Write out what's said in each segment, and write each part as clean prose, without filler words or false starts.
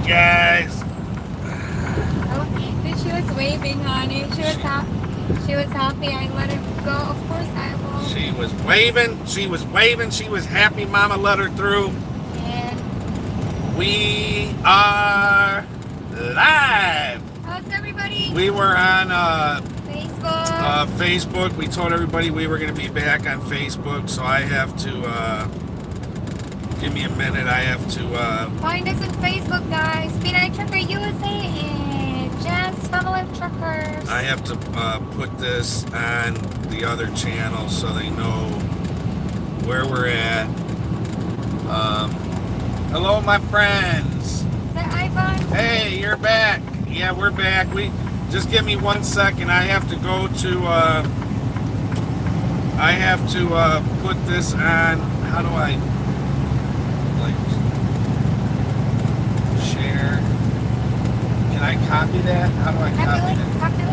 guys. Oh, she was waving, honey. She was happy. She was happy. I let her go. Of course I will. She was waving. She was waving. She was happy. Mama let her through. And We are live. how's everybody? We were on Facebook. Facebook. We told everybody we were going to be back on Facebook, so I have to give me a minute. I have to Find us on Facebook, guys. Pinay Trucker USA and Jazz Family Truckers. I have to put this on the other channel so they know where we're at. Hello, my friends. Is that Ivan? Hey, you're back. Yeah, we're back. We just give me 1 second. I have to go to. I have to put this on. How do I share? Can I copy that? How do I copy that? Copy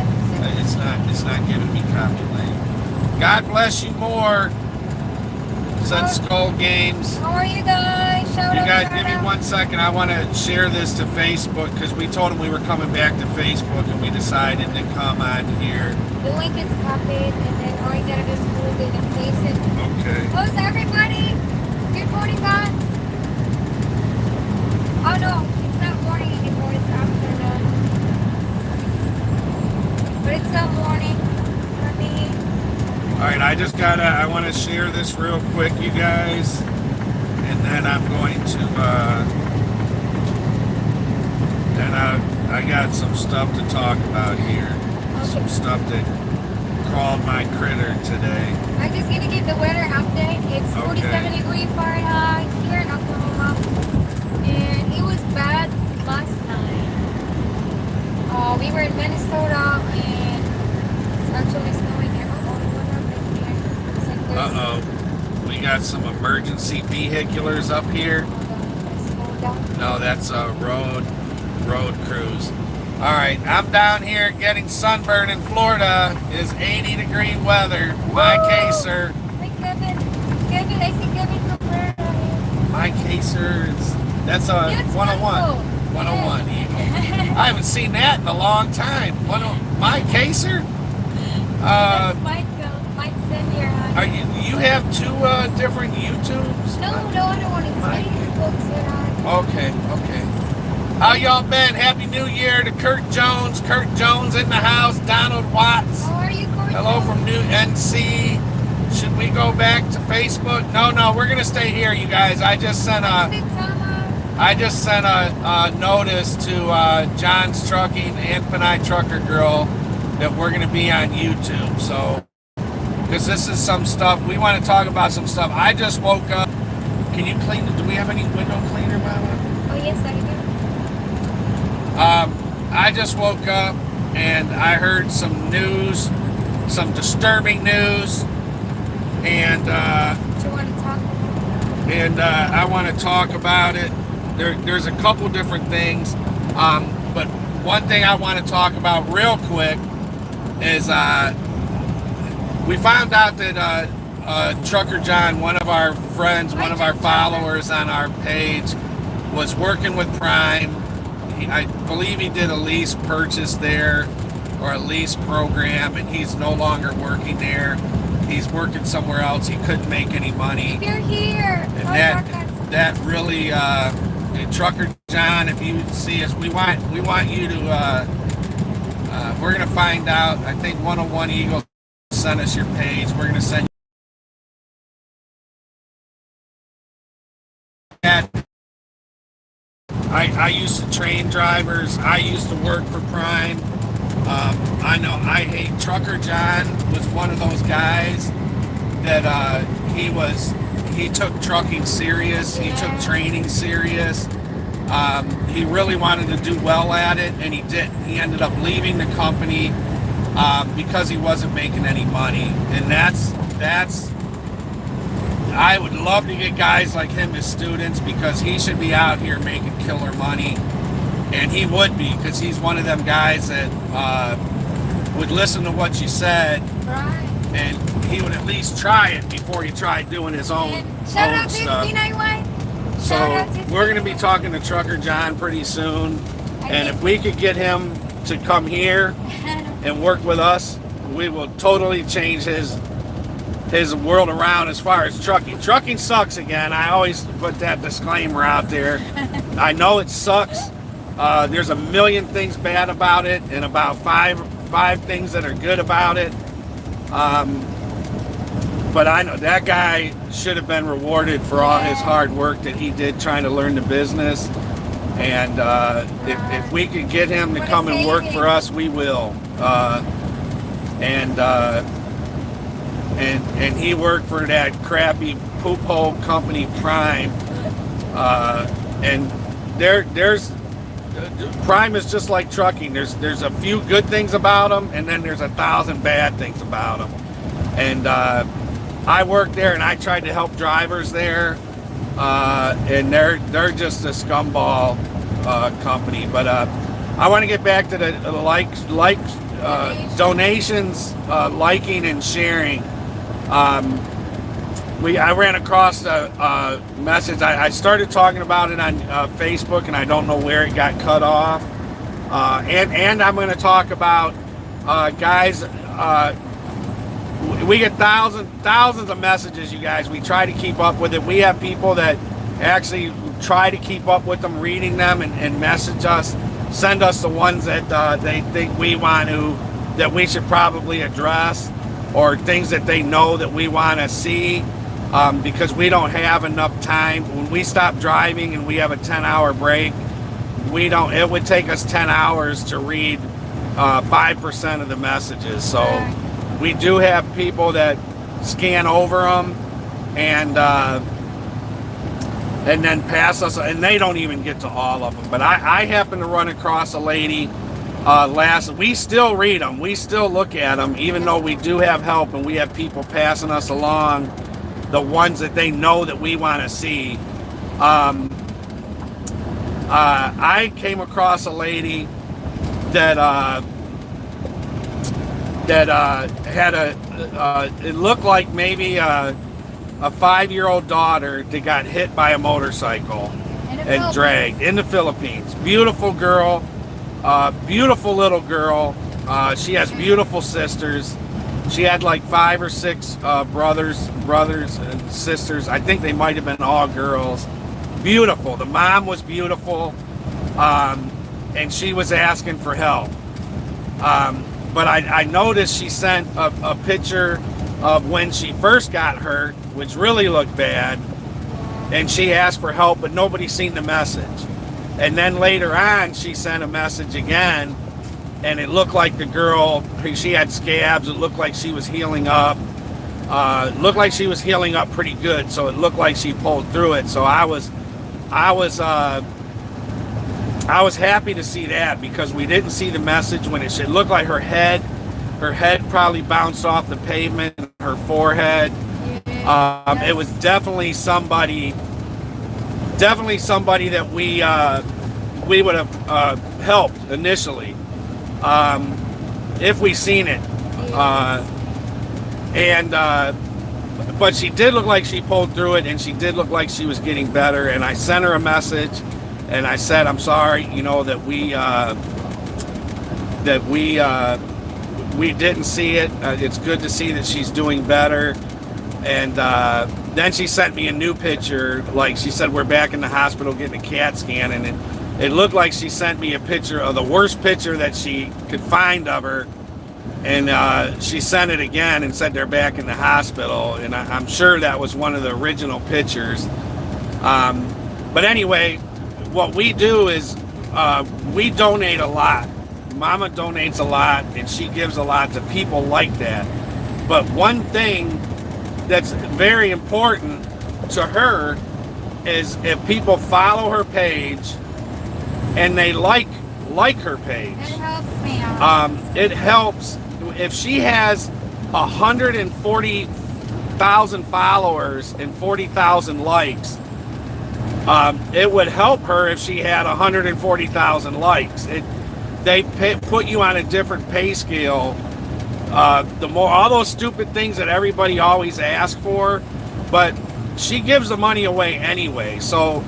It's not giving me copy link. God bless you more. Said Skull Games. How are you guys? Shout You out, guys, shout give me out. 1 second. I want to share this to Facebook because we told them we were coming back to Facebook and we decided to come on here. The link is copied, and then all you gotta do is move it and place it. Okay. How's everybody? Good morning, guys. Oh no, it's not morning anymore. It's afternoon. But it's still morning for me. All right, I want to share this real quick, you guys. And then I'm going to, I got some stuff to talk about here. Some stuff that crawled my critter today. I'm just gonna give the weather update. It's 47 degrees Fahrenheit here in Oklahoma. And it was bad last night. We were in Minnesota and it's actually snowing here. What happened here? It's like there's- Uh-oh. We got some emergency vehiculars up here. Slow down. No, that's a road crews. All right, I'm down here getting sunburned in Florida. It's 80-degree weather. My Caser. Hey, Kevin. Kevin, I see Kevin from Florida. My Caser's. That's a It's 101. wonderful. 101 Eagle. I haven't seen that in a long time. My Caser? That's Mike Senior. Are you have two different YouTubes? No, I don't want to Mike. see folks here. Okay. How y'all been? Happy New Year to Kurt Jones. Kurt Jones in the house. Donald Watts. How are you, Courtney? Hello from New NC. Should we go back to Facebook? No, we're gonna stay here, you guys. I just sent a notice to John's Trucking and Pinay Trucker Girl that we're gonna be on YouTube. So, because this is some stuff we want to talk about. Some stuff. I just woke up. Can you clean it? Do we have any window cleaner, Mama? Oh, yes, I do. I just woke up and I heard some news, some disturbing news, and Do you want to talk? I want to talk about it. There's a couple different things, but one thing I want to talk about real quick is we found out that Trucker John, one of our friends, one of our followers on our page, was working with Prime. I believe he did a lease purchase there or a lease program, and he's no longer working there. He's working somewhere else. He couldn't make any money. You're here. And that really, Trucker John, if you see us, we want you to, we're going to find out. I think 101 Eagle sent us your page. We're going to send you. I used to train drivers. I used to work for Prime. I know I hate Trucker John was one of those guys that he took trucking serious. He took training serious. He really wanted to do well at it, and he did. He ended up leaving the company because he wasn't making any money. And that's I would love to get guys like him as students because he should be out here making killer money. And he would be, because he's one of them guys that would listen to what you said. Right. And he would at least try it before he tried doing his own Shout out to stuff. Pinay White. So we're going to be talking to Trucker John pretty soon. And if we could get him to come here and work with us, we will totally change his world around as far as trucking. Trucking sucks again. I always put that disclaimer out there. I know it sucks. There's a million things bad about it and about five things that are good about it. But I know that guy should have been rewarded for all his hard work that he did trying to learn the business. And if we could get him to come and work for us, we will. And he worked for that crappy poop hole company Prime. And there's Prime is just like trucking. There's a few good things about them, and then there's 1,000 bad things about them. And I worked there, and I tried to help drivers there, and they're just a scumball company. But I want to get back to the donations, liking and sharing. I ran across a message. I started talking about it on Facebook, and I don't know where it got cut off. And I'm going to talk about guys. We get thousands of messages, you guys. We try to keep up with it. We have people that actually try to keep up with them, reading them, and message us, send us the ones that they think that we should probably address, or things that they know that we want to see, because we don't have enough time. When we stop driving and we have a 10-hour break, it would take us 10 hours to read 5% of the messages. So we do have people that scan over them and then pass us, and they don't even get to all of them. But I happened to run across a lady we still read them, we still look at them, even though we do have help and we have people passing us along the ones that they know that we want to see. I came across a lady that had it looked like maybe a 5-year-old daughter that got hit by a motorcycle and dragged in the Philippines. Beautiful girl, beautiful little girl. She has beautiful sisters. She had like 5 or 6 brothers and sisters. I think they might have been all girls. Beautiful. The mom was beautiful, and she was asking for help. But I noticed she sent a picture of when she first got hurt, which really looked bad, and she asked for help, but nobody seen the message. And then later on, she sent a message again, and it looked like the girl, she had scabs. It looked like she was healing up. Looked like she was healing up pretty good, so it looked like she pulled through it. So I was happy to see that, because we didn't see the message when it looked like her head probably bounced off the pavement, her forehead. It was definitely somebody that we would have helped initially, if we seen it. But she did look like she pulled through it, and she did look like she was getting better. And I sent her a message, and I said, I'm sorry, that we didn't see it. It's good to see that she's doing better. And then she sent me a new picture. Like, she said, we're back in the hospital getting a CAT scan, and it looked like she sent me a picture of the worst picture that she could find of her. And she sent it again and said they're back in the hospital. And I'm sure that was one of the original pictures. But anyway, what we do is we donate a lot. Mama donates a lot, and she gives a lot to people like that. But one thing that's very important to her is if people follow her page and they like her page. It helps me out. It helps. If she has 140,000 followers and 40,000 likes, it would help her if she had 140,000 likes. They put you on a different pay scale. The more, all those stupid things that everybody always asks for, but she gives the money away anyway. So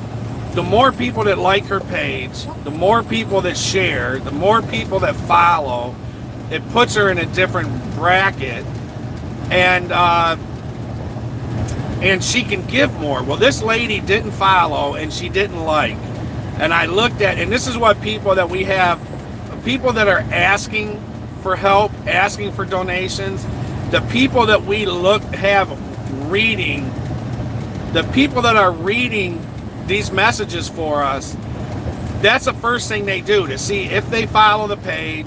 the more people that like her page, the more people that share, the more people that follow, it puts her in a different bracket, and she can give more. Well, this lady didn't follow and she didn't like. And I looked at, and this is what people that we have, people that are asking for help, asking for donations, the people that we have reading, the people that are reading these messages for us, that's the first thing they do to see if they follow the page.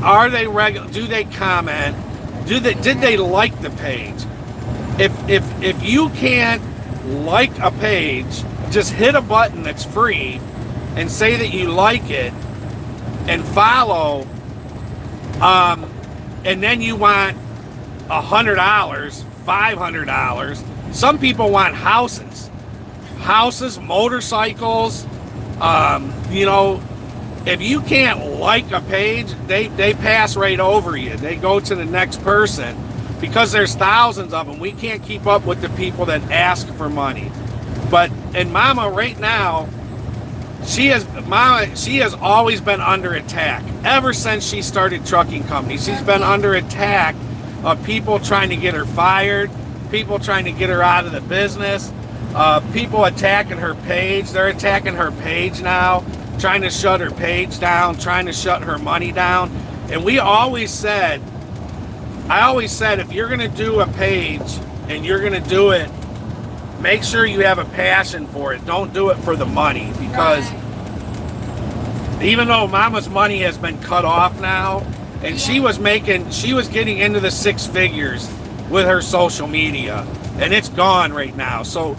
Are they regular? Do they comment? Did they like the page? If you can't like a page, just hit a button that's free and say that you like it and follow, and then you want $100, $500. Some people want houses, motorcycles. If you can't like a page, they pass right over you. They go to the next person because there's thousands of them. We can't keep up with the people that ask for money. And Mama right now, she has always been under attack ever since she started trucking company. She's been under attack of people trying to get her fired, people trying to get her out of the business, people attacking her page. They're attacking her page now, trying to shut her page down, trying to shut her money down. And I always said, if you're going to do a page and you're going to do it, make sure you have a passion for it. Don't do it for the money, because even though Mama's money has been cut off now, and she was getting into the six figures with her social media, and it's gone right now. So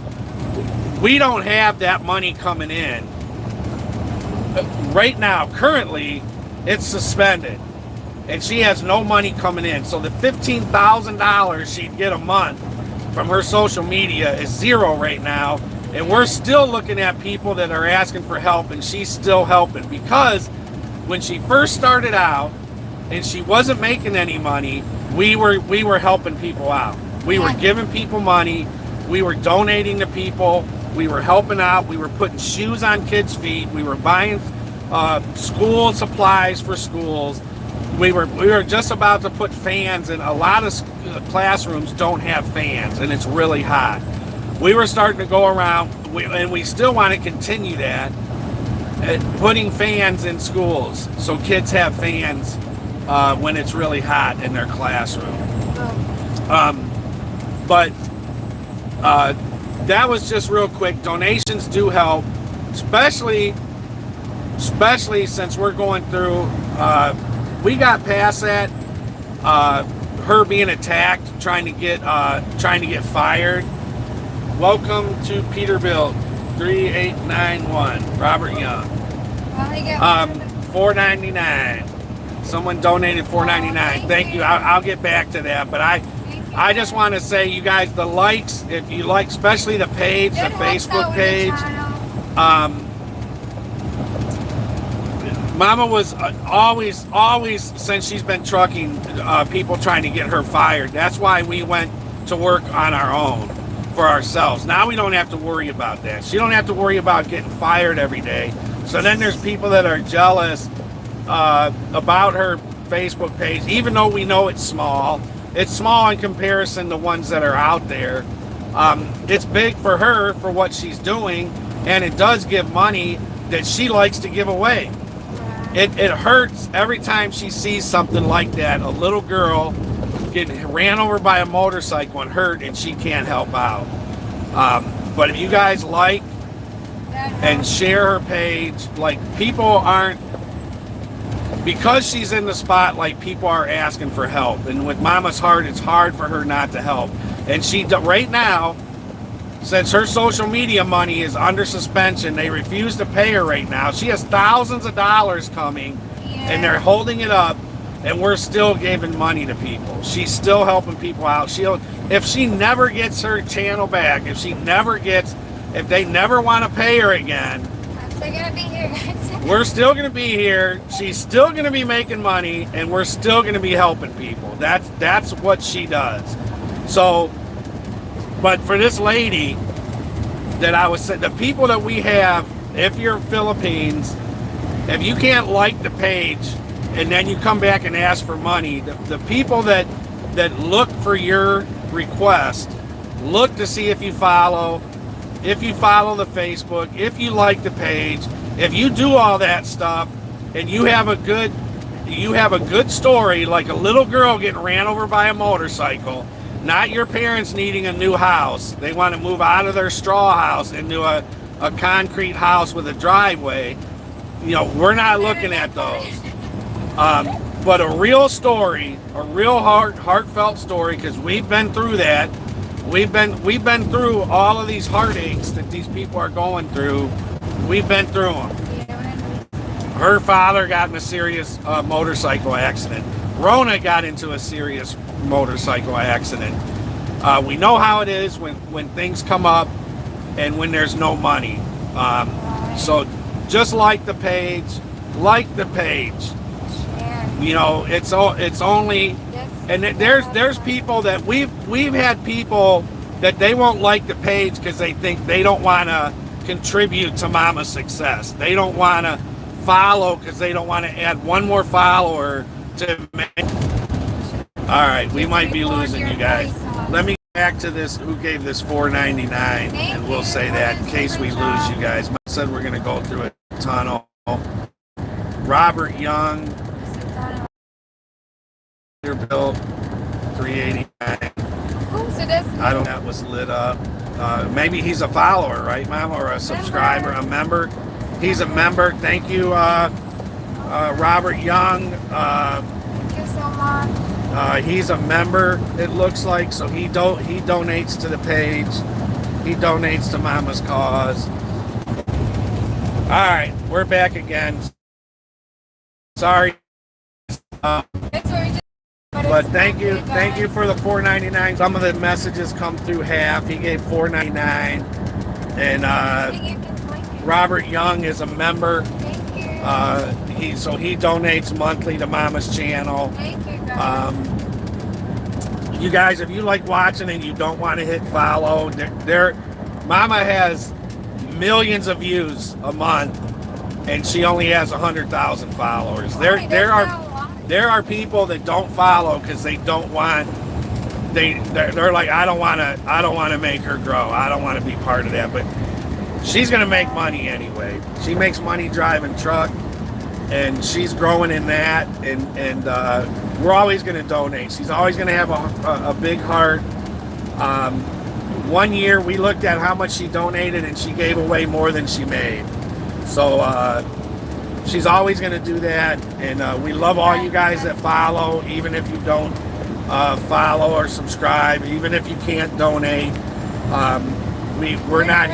we don't have that money coming in. Right now, currently, it's suspended. And she has no money coming in. So the $15,000 she'd get a month from her social media is zero right now. And we're still looking at people that are asking for help, and she's still helping. Because when she first started out and she wasn't making any money, we were helping people out. We were giving people money. We were donating to people. We were helping out. We were putting shoes on kids' feet. We were buying school supplies for schools. We were just about to put fans in. A lot of classrooms don't have fans, and it's really hot. We were starting to go around, and we still want to continue that, putting fans in schools so kids have fans when it's really hot in their classroom. That was just real quick. Donations do help, especially since we're going through. We got past that. Her being attacked, trying to get fired. Welcome to Peterbilt 3891, Robert Young. $4.99. Someone donated $4.99. Thank you. I'll get back to that, but I just want to say, you guys, the likes, if you like, especially the page, the Facebook page. Mama was always, since she's been trucking, people trying to get her fired. That's why we went to work on our own for ourselves. Now we don't have to worry about that. She don't have to worry about getting fired every day. So then there's people that are jealous about her Facebook page, even though we know it's small. It's small in comparison to ones that are out there. It's big for her for what she's doing, and it does give money that she likes to give away. It hurts every time she sees something like that. A little girl getting ran over by a motorcycle and hurt, and she can't help out. But if you guys like and share her page, like, people aren't, because she's in the spotlight, people are asking for help. And with Mama's Heart, it's hard for her not to help. And she, right now, since her social media money is under suspension, they refuse to pay her right now. She has thousands of dollars coming, and they're holding it up, and we're still giving money to people. She's still helping people out. If she never gets her channel back, if they never want to pay her again, I'm still gonna be here, guys. we're still going to be here. She's still going to be making money, and we're still going to be helping people. That's what she does. So, but for this lady, that I was saying, the people that we have, if you're Philippines, if you can't like the page and then you come back and ask for money, the people that look for your request, look to see if you follow the Facebook, if you like the page, if you do all that stuff, and you have a good story, like a little girl getting ran over by a motorcycle, not your parents needing a new house. They want to move out of their straw house into a concrete house with a driveway. You know, we're not looking at those. But a real story, a real heartfelt story, because we've been through that. We've been through all of these heartaches that these people are going through. We've been through them. Her father got in a serious motorcycle accident. Rona got into a serious motorcycle accident. We know how it is when things come up and when there's no money. So just like the page. You know, it's only, and there's people that we've had people that they won't like the page because they think they don't want to contribute to Mama's success. They don't want to follow because they don't want to add one more follower to make. All right, we might be losing you guys. Let me get back to this. Who gave this $4.99? And we'll say that in case we lose you guys. I said we're going to go through a tunnel. Robert Young. Built 389. So that's I don't know. That was lit up. Maybe he's a follower, right, Mom, or a subscriber, a member. He's a member. Thank you, Robert Young. Thank you so much. He's a member. It looks like, so he donates to the page. He donates to Mama's cause. All right, we're back again. Sorry. But thank you for the $4.99. Some of the messages come through half. He gave $4.99, and Robert Young is a member. Thank you. He donates monthly to Mama's channel. Thank you, guys. You guys, if you like watching and you don't want to hit follow, Mama has millions of views a month, and she only has 100,000 followers. There are people that don't follow because they don't want. They're like, I don't want to make her grow. I don't want to be part of that. But she's gonna make money anyway. She makes money driving truck, and she's growing in that. And we're always gonna donate. She's always gonna have a big heart. One year we looked at how much she donated, and she gave away more than she made. So. She's always going to do that, and we love all you guys that follow, even if you don't follow or subscribe, even if you can't donate. We're not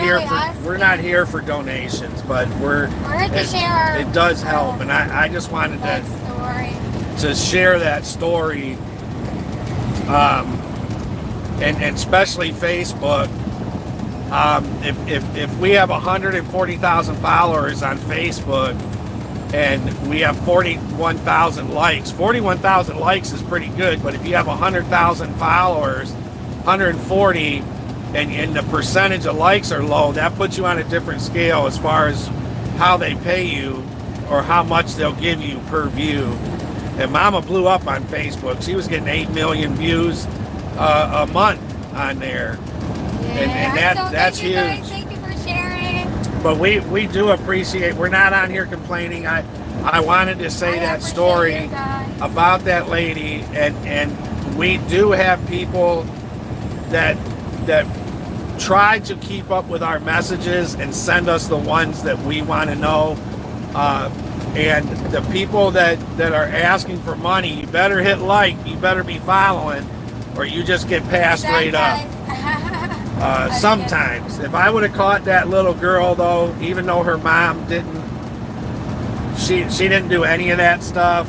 here for donations, but it does help, and I just wanted to share that story, and especially Facebook. If we have 140,000 followers on Facebook, and we have 41,000 likes. 41,000 likes is pretty good, but if you have 100,000 followers, 140, and the percentage of likes are low, that puts you on a different scale as far as how they pay you or how much they'll give you per view. And Mama blew up on Facebook. She was getting 8 million views a month on there. Yeah, and that's huge. Thank you for sharing. But we do appreciate, we're not on here complaining. I wanted to say that story about that lady, and we do have people that try to keep up with our messages and send us the ones that we want to know. And the people that are asking for money, you better hit like, you better be following, or you just get passed right up. Sometimes. If I would have caught that little girl, though, even though her mom she didn't do any of that stuff,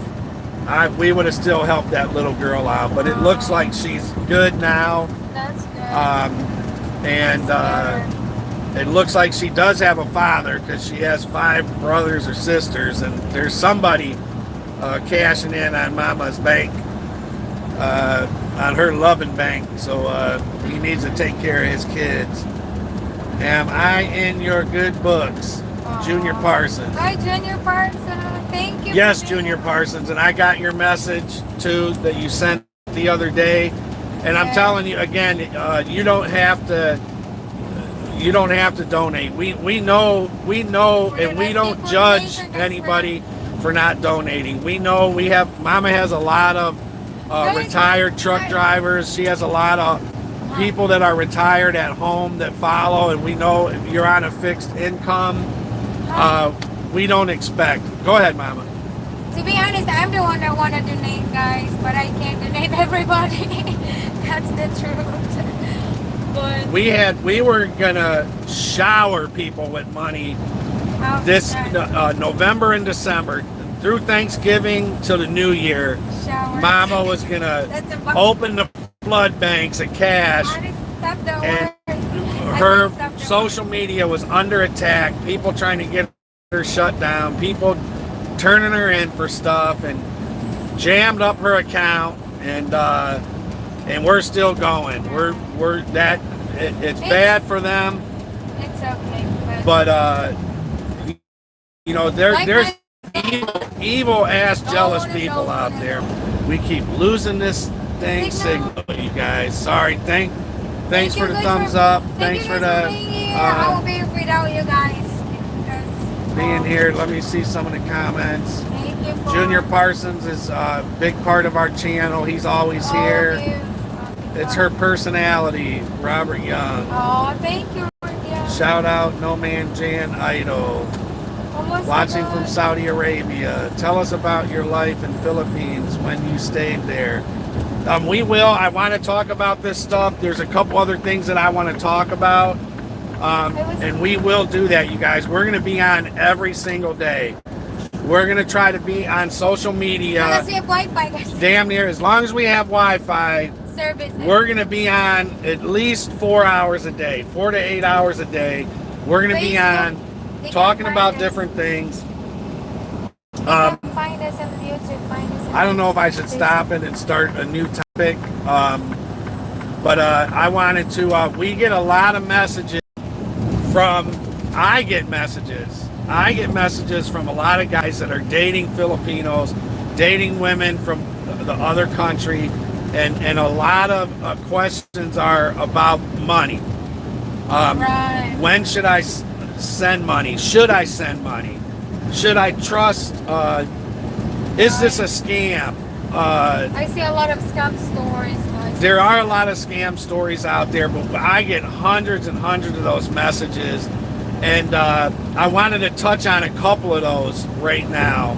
we would have still helped that little girl out. But it looks like she's good now. That's good. And it looks like she does have a father, because she has 5 brothers or sisters, and there's somebody cashing in on Mama's bank. On her loving bank, so he needs to take care of his kids. Am I in your good books? Junior Parsons. Hi, Junior Parsons. Thank you. Yes, Junior Parsons. And I got your message too that you sent the other day. And I'm telling you again, you don't have to. You don't have to donate. We know, and we don't judge anybody for not donating. We know Mama has a lot of retired truck drivers. She has a lot of people that are retired at home that follow, and we know if you're on a fixed income, we don't expect. Go ahead, Mama. To be honest, I'm the one that want to donate, guys, but I can't donate everybody. That's the truth. But we were gonna shower people with money this November and December through Thanksgiving till the New Year. Mama was gonna open the flood banks of cash, and her social media was under attack. People trying to get her shut down. People turning her in for stuff and jammed up her account, and we're still going. It's bad for them. It's okay. But there's evil ass jealous people out there. We keep losing this dang signal, you guys. Sorry. Thanks for the thumbs up. Thanks for the I will be without you guys. Being here. Let me see some of the comments. Thank you. Junior Parsons is a big part of our channel. He's always here. It's her personality, Robert Young. Oh, thank you, Robert. Shout out No Man Jan Idol. Watching from Saudi Arabia. Tell us about your life in Philippines when you stayed there. I want to talk about this stuff. There's a couple other things that I want to talk about. And we will do that, you guys. We're going to be on every single day. We're going to try to be on social media. Unless we have Wi-Fi, guys. Damn near. As long as we have Wi-Fi, service. We're going to be on at least 4 hours a day, 4 to 8 hours a day. We're going to be on talking about different things. Find us on YouTube. I don't know if I should stop it and start a new topic. But I wanted to, we get a lot of messages I get messages from a lot of guys that are dating Filipinos, dating women from the other country, and a lot of questions are about money. Right. When should I send money? Should I send money? Should I trust? Is this a scam? I see a lot of scam stories, guys. There are a lot of scam stories out there, but I get hundreds and hundreds of those messages. And I wanted to touch on a couple of those right now.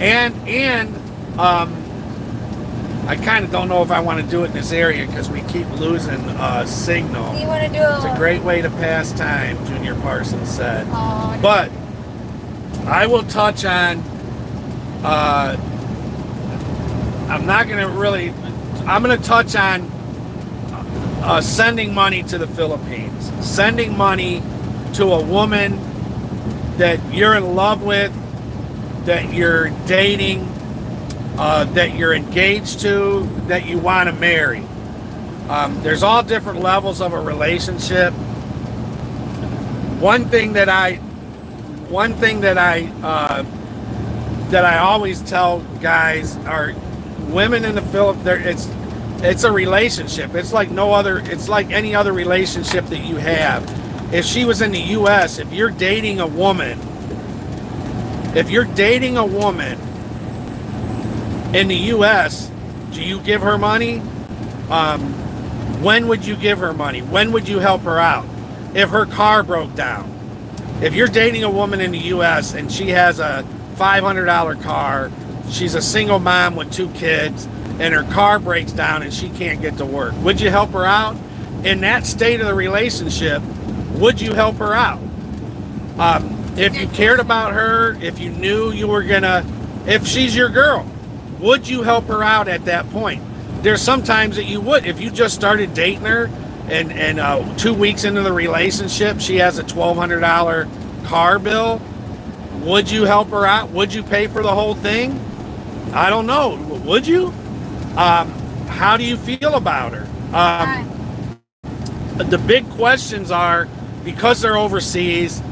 And I kind of don't know if I want to do it in this area because we keep losing signal. You want to do It's a great way to pass time, Junior Parsons said. Oh, but I will touch on, I'm going to touch on sending money to the Philippines. Sending money to a woman that you're in love with, that you're dating, that you're engaged to, that you want to marry. There's all different levels of a relationship. One thing that I always tell guys are women in the Philippines. It's a relationship. It's like any other relationship that you have. If she was in the U.S., if you're dating a woman in the U.S., do you give her money? When would you give her money? When would you help her out? If her car broke down. If you're dating a woman in the U.S. and she has a $500 car, she's a single mom with 2 kids, and her car breaks down and she can't get to work, would you help her out? In that state of the relationship, would you help her out? If you cared about her, if you knew you were if she's your girl, would you help her out at that point? There's sometimes that you would. If you just started dating her and 2 weeks into the relationship, she has a $1,200 car bill, would you help her out? Would you pay for the whole thing? I don't know. Would you? How do you feel about her? The big questions are, because they're overseas,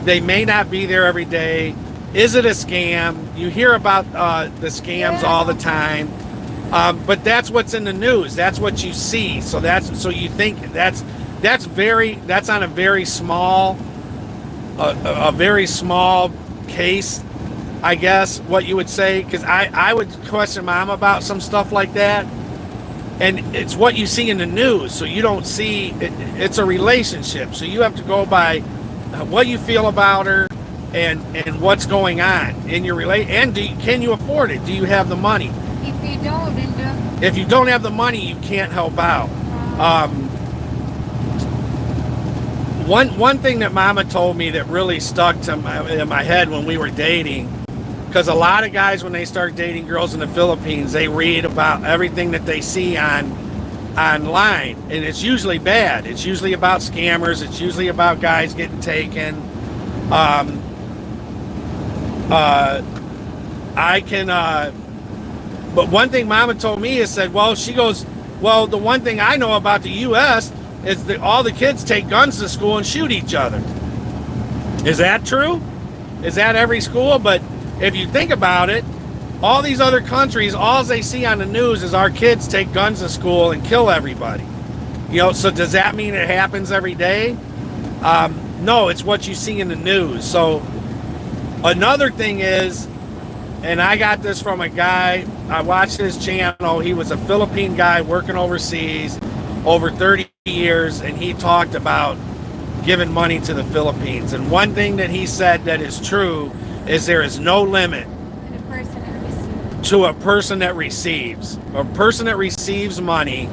they may not be there every day. Is it a scam? You hear about the scams all the time, but that's what's in the news. That's what you see. So you think that's on a very small, a very small case, I guess, what you would say, because I would question mom about some stuff like that. And it's what you see in the news, so you don't see it's a relationship, so you have to go by what you feel about her and what's going on in your and can you afford it? Do you have the money? If you don't, then if you don't have the money, you can't help out. One thing that mama told me that really stuck in my head when we were dating, because a lot of guys, when they start dating girls in the Philippines, they read about everything that they see online, and it's usually bad. It's usually about scammers. It's usually about guys getting taken. But one thing mama told me is said, well, the one thing I know about the U.S. is that all the kids take guns to school and shoot each other. Is that true? Is that every school? But if you think about it, all these other countries, all they see on the news is our kids take guns to school and kill everybody. So does that mean it happens every day? No, it's what you see in the news. So another thing is, and I got this from a guy, I watched his channel. He was a Philippine guy working overseas over 30 years, and he talked about giving money to the Philippines. And one thing that he said that is true is there is no limit to a person that receives. A person that receives money,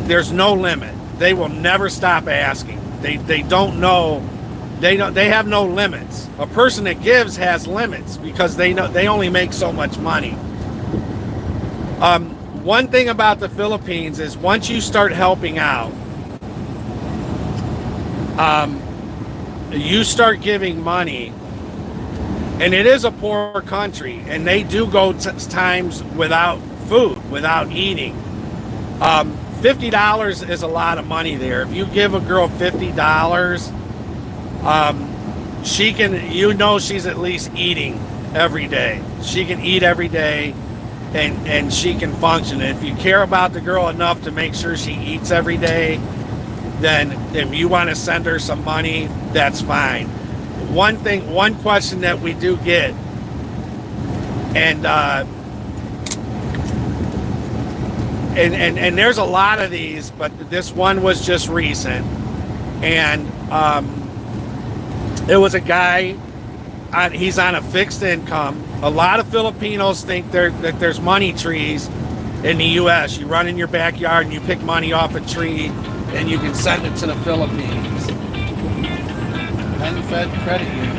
there's no limit. They will never stop asking. They don't know. They have no limits. A person that gives has limits because they only make so much money. One thing about the Philippines is once you start helping out, you start giving money, and it is a poor country, and they do go times without food, without eating. $50 is a lot of money there. If you give a girl $50, she can, she's at least eating every day. She can eat every day, and she can function. And if you care about the girl enough to make sure she eats every day, then if you want to send her some money, that's fine. One question that we do get, and there's a lot of these, but this one was just recent, and it was a guy. He's on a fixed income. A lot of Filipinos think that there's money trees in the U.S. You run in your backyard and you pick money off a tree, and you can send it to the Philippines. PenFed Credit Union.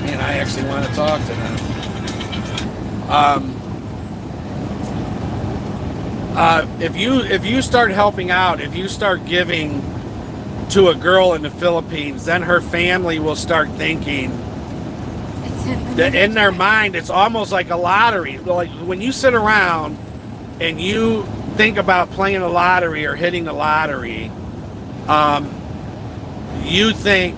And I actually want to talk to them. If you start helping out, if you start giving to a girl in the Philippines, then her family will start thinking that in their mind it's almost like a lottery. Like when you sit around and you think about playing the lottery or hitting the lottery, you think,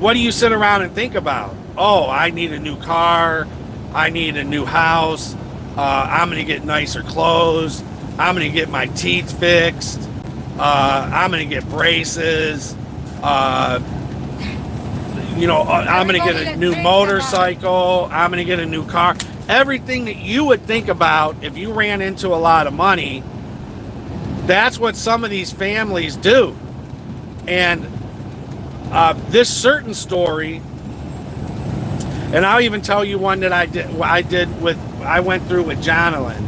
what do you sit around and think about? Oh, I need a new car, I need a new house, I'm gonna get nicer clothes, I'm gonna get my teeth fixed, I'm gonna get braces, I'm gonna get a new motorcycle, I'm gonna get a new car. Everything that you would think about if you ran into a lot of money, that's what some of these families do. And this certain story, and I'll even tell you one that I went through with Jonathan.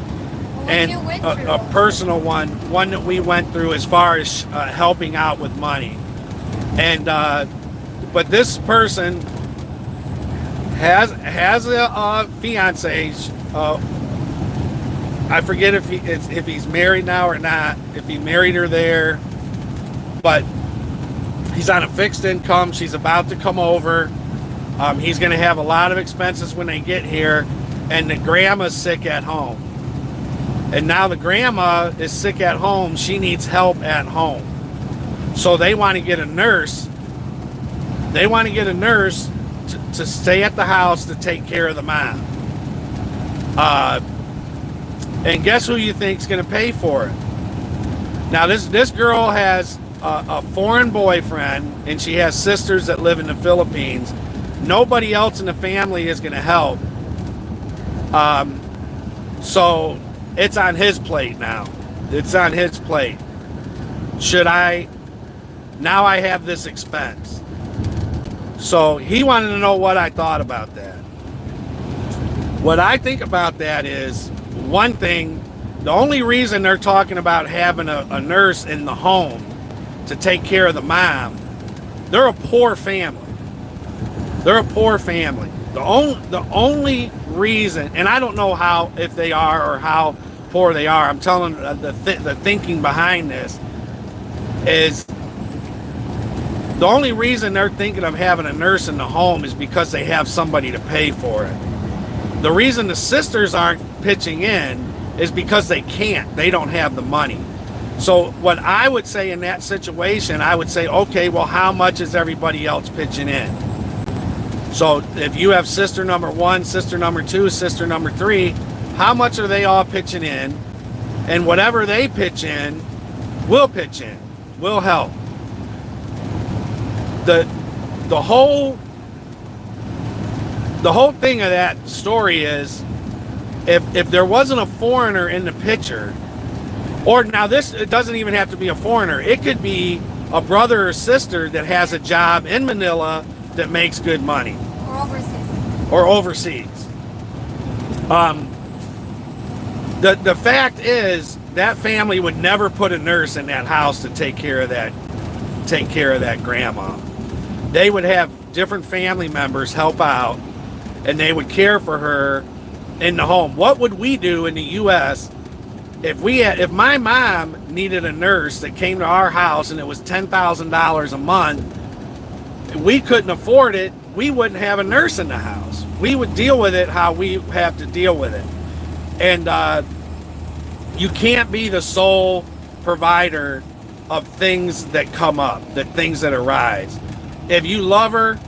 And a personal one that we went through as far as helping out with money. And but this person has a fiance. I forget if he's married now or not. If he married her there, but he's on a fixed income. She's about to come over. He's going to have a lot of expenses when they get here, and the grandma's sick at home. And now the grandma is sick at home. She needs help at home. So they want to get a nurse. They want to get a nurse to stay at the house to take care of the mom. And guess who you think's going to pay for it? Now this girl has a foreign boyfriend, and she has sisters that live in the Philippines. Nobody else in the family is going to help. So it's on his plate now. It's on his plate. Now I have this expense. So he wanted to know what I thought about that. What I think about that is, one thing, the only reason they're talking about having a nurse in the home to take care of the mom, they're a poor family. They're a poor family. The only reason, and I don't know how, if they are or how poor they are, I'm telling the thinking behind this is, the only reason they're thinking of having a nurse in the home is because they have somebody to pay for it. The reason the sisters aren't pitching in is because they can't. They don't have the money. So what I would say in that situation, I would say, okay, well, how much is everybody else pitching in? So if you have sister number 1, sister number 2, sister number 3, how much are they all pitching in? And whatever they pitch in, we'll pitch in. We'll help. The whole thing of that story is, if there wasn't a foreigner in the picture, or now it doesn't even have to be a foreigner, it could be a brother or sister that has a job in Manila that makes good money. Or overseas. The fact is, that family would never put a nurse in that house to take care of that grandma. They would have different family members help out, and they would care for her in the home. What would we do in the U.S. if my mom needed a nurse that came to our house and it was $10,000 a month? We couldn't afford it. We wouldn't have a nurse in the house. We would deal with it how we have to deal with it. And you can't be the sole provider of things that come up, things that arise. If you love her,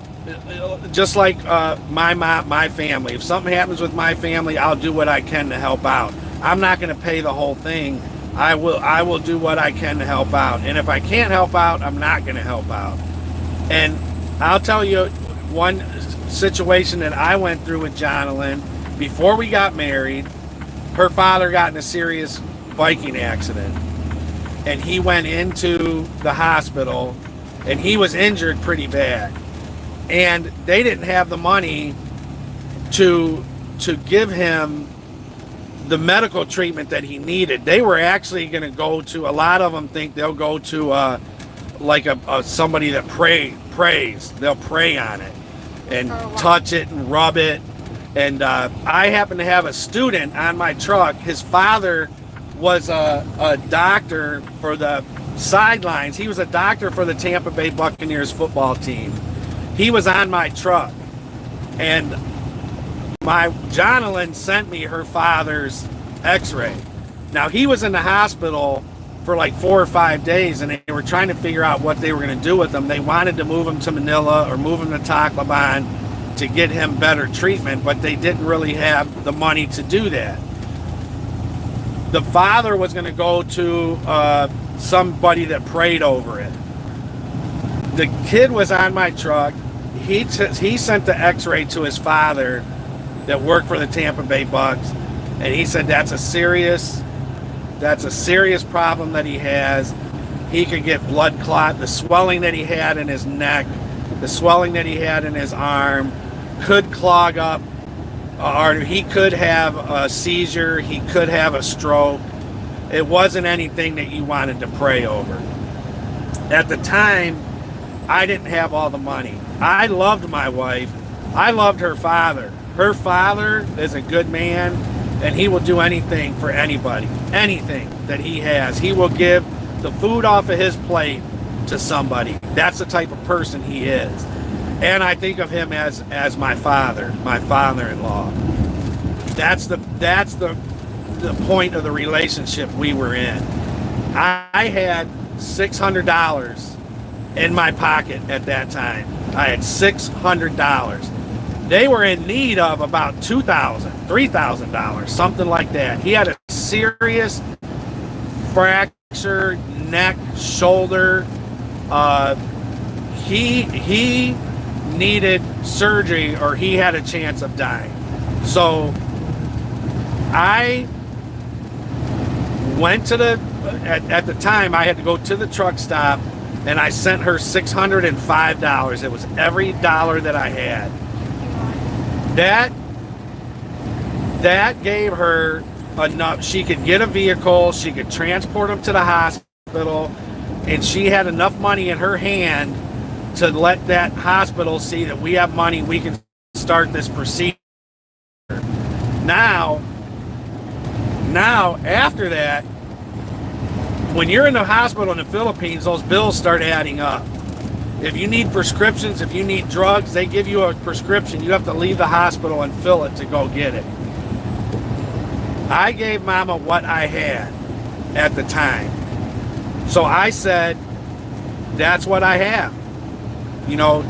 just like my family, if something happens with my family, I'll do what I can to help out. I'm not going to pay the whole thing. I will do what I can to help out. And if I can't help out, I'm not going to help out. And I'll tell you one situation that I went through with Jonalyn. Before we got married, her father got in a serious biking accident, and he went into the hospital, and he was injured pretty bad. And they didn't have the money to give him the medical treatment that he needed. They were actually going to go to, a lot of them think they'll go to somebody that prays. They'll pray on it and touch it and rub it. And I happen to have a student on my truck. His father was a doctor for the sidelines. He was a doctor for the Tampa Bay Buccaneers football team. He was on my truck, and my Jonalyn sent me her father's x-ray. Now, he was in the hospital for like 4 or 5 days, and they were trying to figure out what they were going to do with him. They wanted to move him to Manila or move him to Tacloban to get him better treatment, but they didn't really have the money to do that. The father was going to go to somebody that prayed over it. The kid was on my truck. He sent the x-ray to his father that worked for the Tampa Bay Bucks, and he said that's a serious problem that he has. He could get blood clot. The swelling that he had in his neck, the swelling that he had in his arm could clog up, or he could have a seizure, he could have a stroke. It wasn't anything that you wanted to pray over. At the time, I didn't have all the money. I loved my wife. I loved her father. Her father is a good man, and he will do anything for anybody. Anything that he has. He will give the food off of his plate to somebody. That's the type of person he is. And I think of him as my father, my father-in-law. That's the point of the relationship we were in. I had $600 in my pocket at that time. I had $600. They were in need of about $2,000, $3,000, something like that. He had a serious fractured neck, shoulder. He needed surgery or he had a chance of dying. So I went to at the time I had to go to the truck stop and I sent her $605. It was every dollar that I had. That gave her enough. She could get a vehicle, she could transport him to the hospital, and she had enough money in her hand to let that hospital see that we have money, we can start this procedure. Now after that, when you're in the hospital in the Philippines, those bills start adding up. If you need prescriptions, if you need drugs, they give you a prescription. You have to leave the hospital and fill it to go get it. I gave Mama what I had at the time. So I said, that's what I have. You know,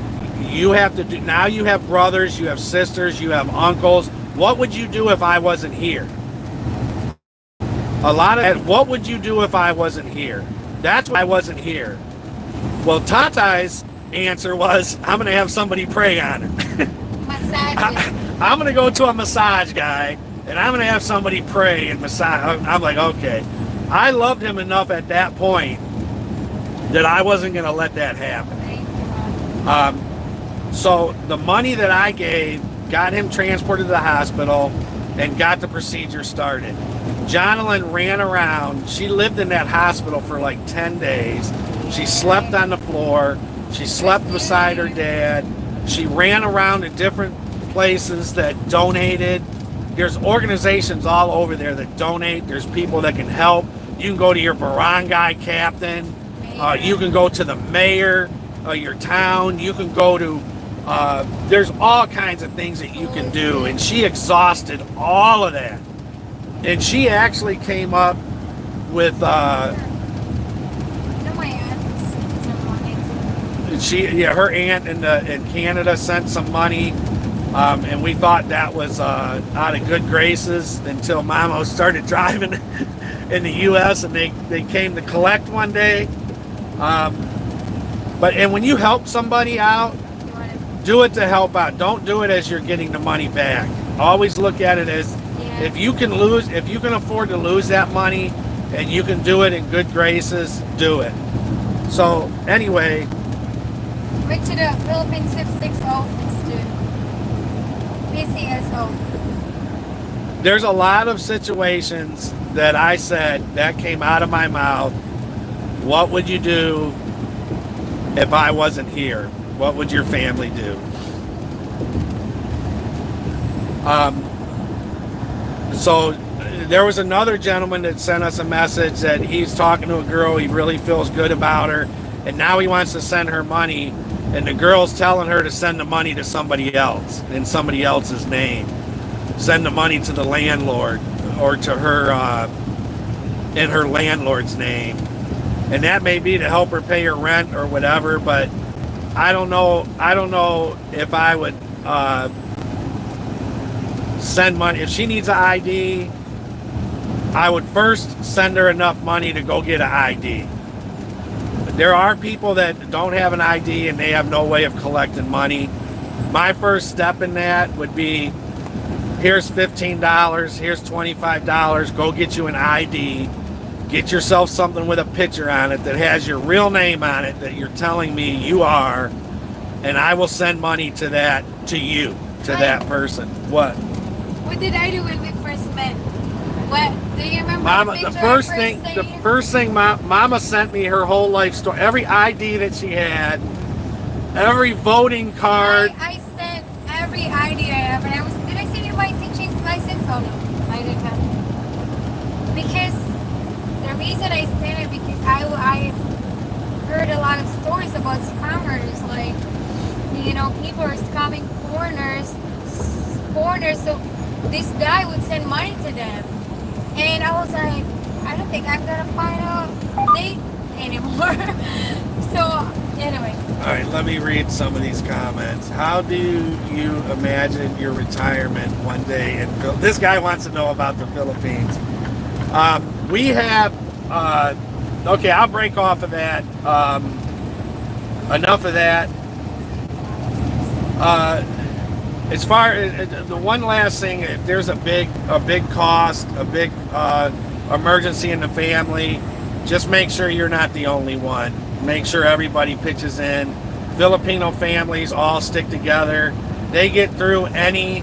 you have to do, now you have brothers, you have sisters, you have uncles. What would you do if I wasn't here? What would you do if I wasn't here? That's why I wasn't here. Well, Tata's answer was, I'm going to have somebody pray on her. Massage. I'm going to go to a massage guy, and I'm going to have somebody pray and massage. I'm like, okay. I loved him enough at that point that I wasn't going to let that happen. So the money that I gave got him transported to the hospital and got the procedure started. Jonalyn ran around. She lived in that hospital for like 10 days. She slept on the floor. She slept beside her dad. She ran around to different places that donated. There's organizations all over there that donate. There's people that can help. You can go to your barangay captain. You can go to the mayor of your town. You can go to, there's all kinds of things that you can do. And she exhausted all of that. And she actually came up with, her aunt in Canada sent some money, and we thought that was out of good graces until Mama started driving in the U.S. and they came to collect one day. And when you help somebody out, do it to help out. Don't do it as you're getting the money back. Always look at it as if you can afford to lose that money and you can do it in good graces, do it. So anyway. Went to the Philippine 660 Institute. PCSO. There's a lot of situations that I said that came out of my mouth. What would you do if I wasn't here? What would your family do? So there was another gentleman that sent us a message that he's talking to a girl, he really feels good about her, and now he wants to send her money, and the girl's telling her to send the money to somebody else in somebody else's name. Send the money to the landlord or to her in her landlord's name. And that may be to help her pay her rent or whatever, but I don't know if I would send money. If she needs an ID, I would first send her enough money to go get an ID. There are people that don't have an ID and they have no way of collecting money. My first step in that would be, here's $15, here's $25, go get you an ID. Get yourself something with a picture on it that has your real name on it that you're telling me you are, and I will send money to that, to you, to that person. What? What did I do when we first met? What? Do you remember Mama, the first thing Mama sent me her whole life story, every ID that she had, every voting card. I sent every ID I have, and did I send you my teaching license? Oh no, I didn't have it. Because the reason I sent it, because I heard a lot of stories about scammers, like, you know, people are scamming foreigners, so this guy would send money to them. And I was like, I don't think I'm gonna find a date anymore. So Anyway, All right, let me read some of these comments. How do you imagine your retirement one day in This guy wants to know about the Philippines. We have, okay, I'll break off of that. Enough of that. As far as the one last thing, if there's a big cost, a big emergency in the family, just make sure you're not the only one. Make sure everybody pitches in. Filipino families all stick together. They get through any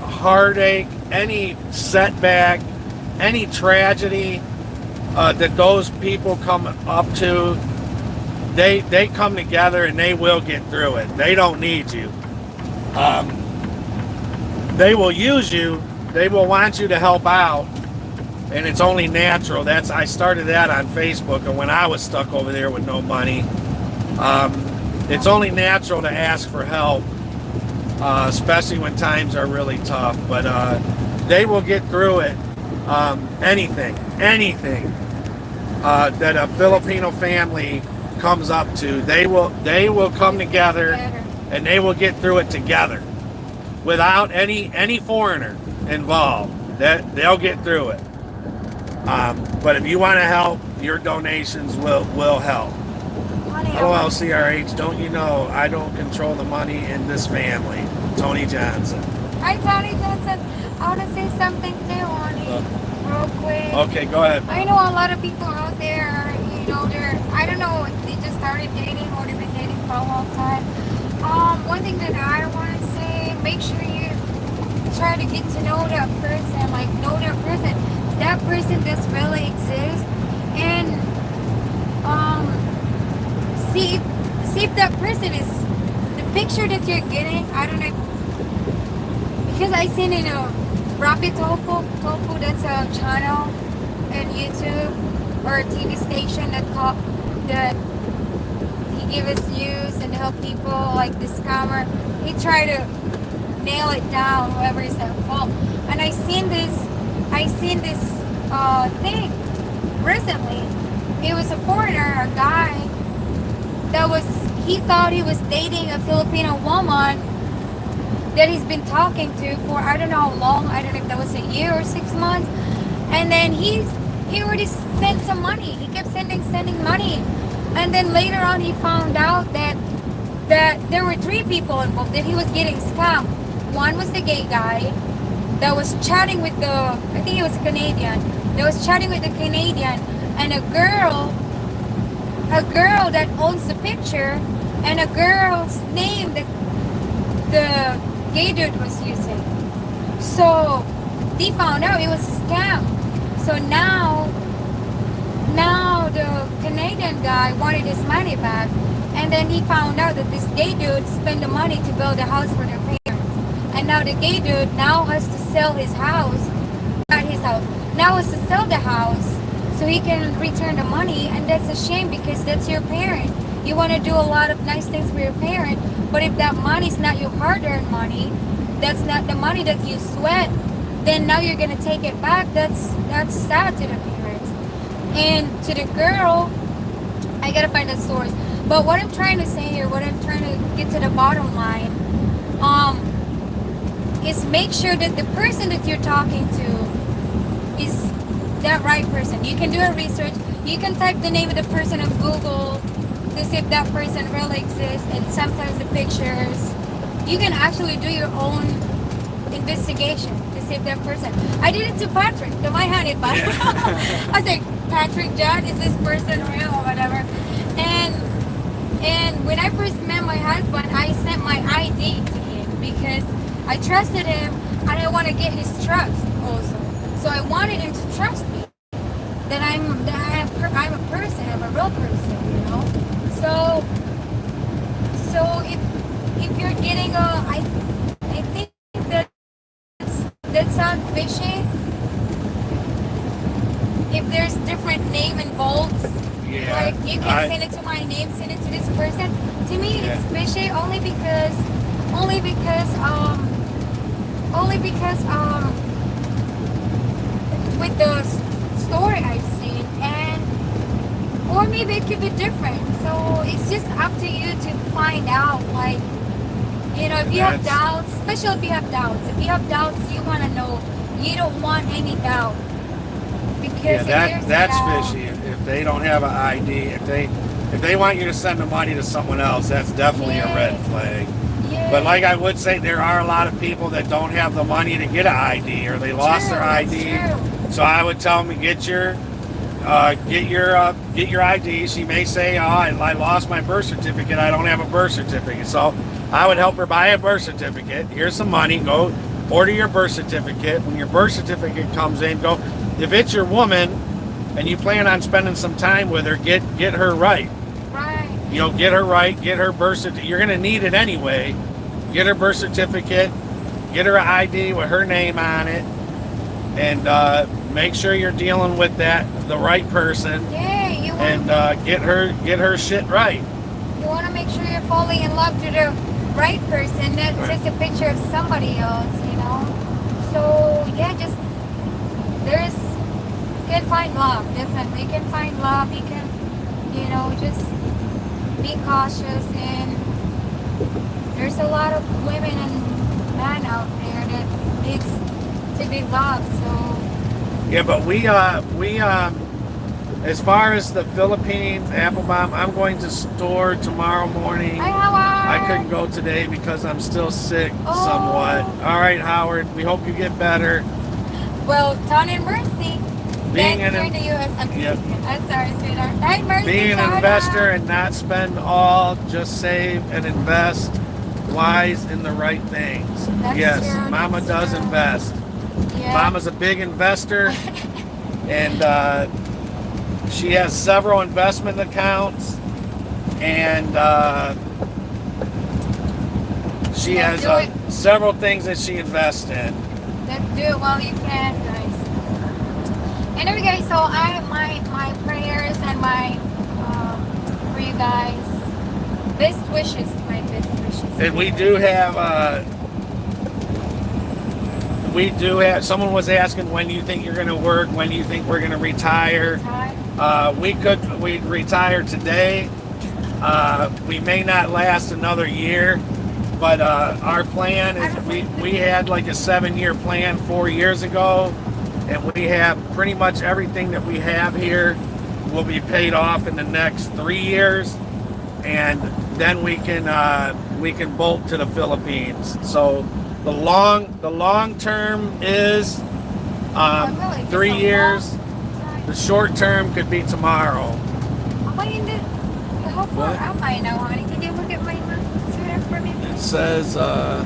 heartache, any setback, any tragedy that those people come up to. They come together and they will get through it. They don't need you. They will use you. They will want you to help out, and it's only natural. I started that on Facebook, and when I was stuck over there with no money, it's only natural to ask for help, especially when times are really tough. But they will get through it. Anything that a Filipino family comes up to, they will come together and they will get through it together without any foreigner involved. That they'll get through it. But if you want to help, your donations will help. Hello, CRH. Don't you know I don't control the money in this family? Tony Johnson. hi Tony Johnson. I want to say something too, honey, real quick. Okay, go ahead. I know a lot of people out there, I don't know if they just started dating or they've been dating for a long time. One thing that I want to say, make sure you try to get to know that person, that person does really exist, and see if that person is the picture that you're getting. I don't know, because I seen in a Rapid Tofu, that's a channel on YouTube or a TV station that he gives us news and help people like the scammer. He tried to nail it down, whoever is at fault. And I seen this thing recently. It was a foreigner, a guy he thought he was dating a Filipino woman that he's been talking to for I don't know how long. I don't know if that was a year or 6 months. And then he already sent some money. He kept sending money. And then later on he found out that there were 3 people involved, that he was getting scammed. One was the gay guy that was chatting with I think he was a Canadian, that was chatting with the Canadian, and a girl that owns the picture, and a girl's name that the gay dude was using. So they found out it was a scam. So now the Canadian guy wanted his money back, and then he found out that this gay dude spent the money to build a house for their parents, and now the gay dude now has to sell his house, not his house, now has to sell the house so he can return the money. And that's a shame, because that's your parent. You want to do a lot of nice things for your parent, but if that money is not your hard-earned money, that's not the money that you sweat, then now you're gonna take it back. That's sad to the parents. And to the girl, I gotta find the source. But what I'm trying to say here, what I'm trying to get to the bottom line, is make sure that the person that you're talking to is that right person. You can do a research. You can type the name of the person on Google to see if that person really exists, and sometimes the pictures. You can actually do your own investigation to see if that person. I did it to Patrick, to my honey bun. I was like, Patrick John, is this person real or whatever? And when I first met my husband, I sent my ID to him because I trusted him and I want to get his trust also. So I wanted him to trust me. That I'm a person, I'm a real person, So if you're getting I think that sounds fishy. If there's different name involved, like you can send it to my name, send it to this person. To me, it's fishy only because with the story I've seen, and Or maybe it could be different. So it's just up to you to find out. Like, you know, if you have doubts, especially if you have doubts. If you have doubts, you want to know. You don't want any doubt. Because that's fishy. If they don't have an ID, if they want you to send the money to someone else, that's definitely a red flag. Yeah. But like I would say, there are a lot of people that don't have the money to get an ID, or they lost their ID. True. So I would tell them to get your ID. She may say, "Oh, I lost my birth certificate. I don't have a birth certificate." So I would help her buy a birth certificate. Here's some money. Go order your birth certificate. When your birth certificate comes in, go. If it's your woman and you plan on spending some time with her, get her right. Right. You know, get her right. Get her birth certificate. You're gonna need it anyway. Get her birth certificate. Get her an ID with her name on it, and make sure you're dealing with the right person. Yeah, you want. And get her shit right. You want to make sure you're falling in love to the right person, not just a picture of somebody else, you know. So yeah, just you can find love, definitely. You can find love. You can, you know, just be cautious. And there's a lot of women and men out there that needs to be loved. So Yeah, but we as far as the Philippines, Applebaum, I'm going to store tomorrow morning. hi, Howard. I couldn't go today because I'm still sick somewhat. All right, Howard, we hope you get better. Well, Ton and Mercy. Being Then an here to US. I'm Yep. I'm sorry, sweetheart. Hi, Mercy. Being an shout investor out. and not spend all, just save and invest wise in the right things. That's Yes, true, Mama that's does true. invest. Yeah. Mama's a big investor, and she has several investment accounts, and she Yeah, has do it. several things that she invests in. Then do it while you can, guys. Anyway, guys, so my prayers and my for you guys, best wishes, my best wishes. And we do have, someone was asking, when do you think you're going to work? When do you think we're going to retire? We'd retire today. We may not last another year, but our plan is we had like a 7-year plan 4 years ago, and we have pretty much everything that we have here will be paid off in the next 3 years, and then we can bolt to the Philippines. So the long term is 3 years. The short term could be tomorrow. How far am I now, honey? Can you look at my map sweater for me? It says, I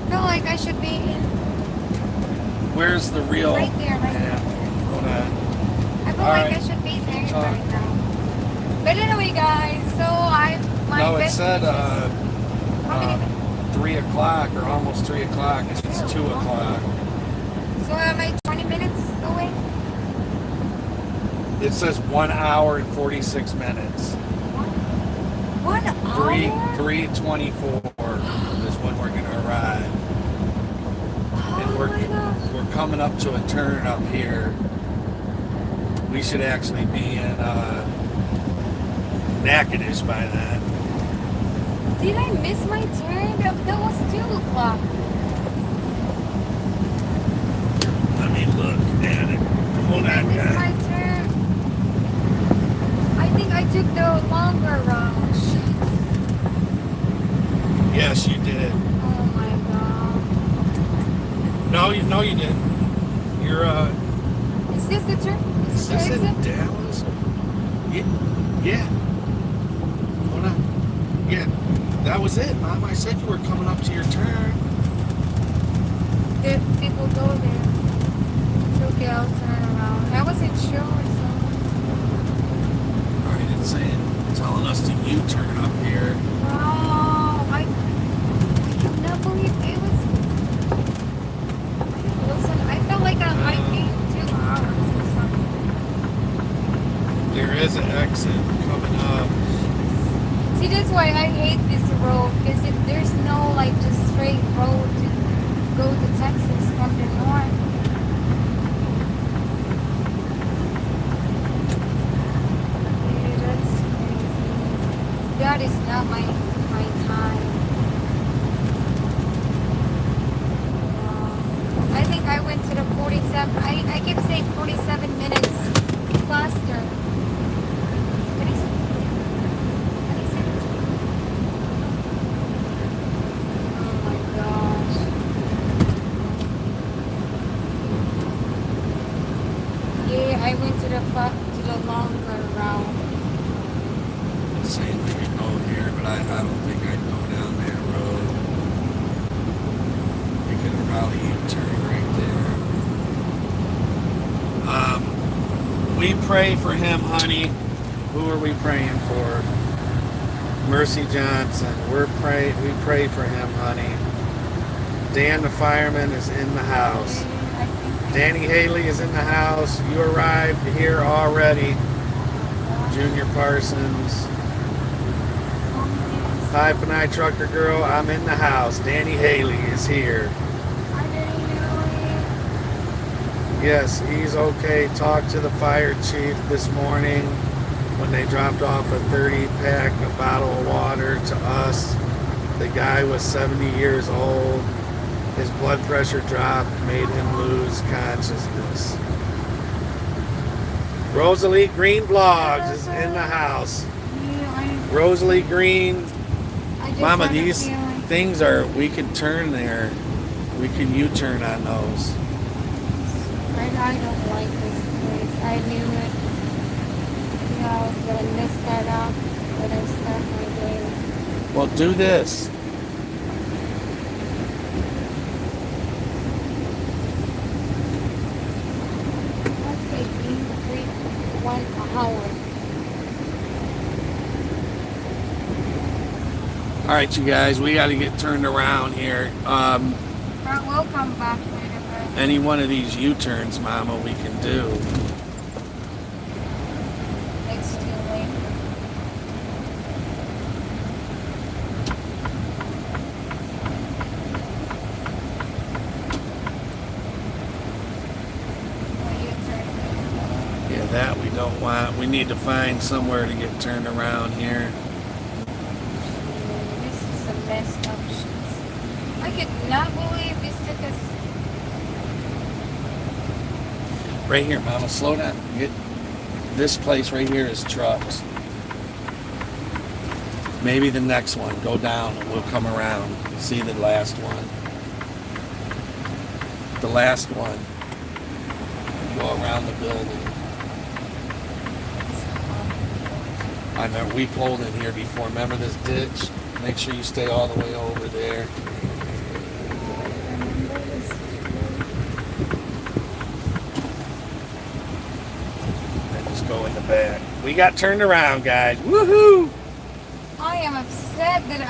feel like I should be in where's the real right there, right map? there. Hold on. I feel All like right. I should be there Talk. right now. But anyway, guys, so my No, it best said wishes. How many 3 o'clock or almost 3 o'clock. It's 2 o'clock. So am I 20 minutes away? It says 1 hour and 46 minutes. 1 hour? 3:24 is when we're gonna arrive. And Oh my gosh. we're coming up to a turn up here. We should actually be in Natchitoches by then. Did I miss my turn? That was 2 o'clock. Let me look at it. Hold Did I on, miss guys. my turn? I think I took the longer route. Yes, you did. Oh my god. No, you didn't. You're Is this the turn? Is Is this this the in exit? Dallas? Yeah. Hold on. Yeah, that was it, Mom. I said you were coming up to your turn. Did people go there? Okay, I'll turn around. I wasn't sure, so. All right, it's saying, telling us to U-turn up here. Oh, I cannot believe it was. Listen, I felt like I came 2 hours or something. There is an exit coming up. See, that's why I hate this road, because if there's no like just straight road to go to Texas from the north. not my time. I think I went to the 47. I keep saying 47 minutes faster. 37. Oh my gosh. Yeah, I went to the longer route. Saying we could go here, but I don't think I'd go down that road. We could probably U-turn right there. We pray for him, honey. Who are we praying for? Mercy Johnson. We pray for him, honey. Dan the fireman is in the house. Danny Haley is in the house. You arrived here already. Junior Parsons. Hi, Panay Trucker Girl. I'm in the house. Danny Haley is here. Yes, he's okay. Talked to the fire chief this morning when they dropped off a 30-pack, a bottle of water to us. The guy was 70 years old. His blood pressure dropped, made him lose consciousness. Rosalie Green Vlogs is in the house. Rosalie Green. Mama, these things are, we could turn there. We can U-turn on those. I don't like this place. I knew it. You know, I was going to mess that up, but I start my day. Well, do this. Okay, 1 hour. All right, you guys, we got to get turned around here. But we'll come back later. Any one of these U-turns, Mama, we can do. It's too late. Yeah, that we don't want. We need to find somewhere to get turned around here. This is a messed up shit. I could not believe this took us. Right here, Mama, slow down. Get this place right here is trucks. Maybe the next one. Go down and we'll come around. See the last one. The last one. Go around the building. I remember we pulled in here before. Remember this ditch? Make sure you stay all the way over there. Go in the back. We got turned around, guys. Woohoo! I am upset that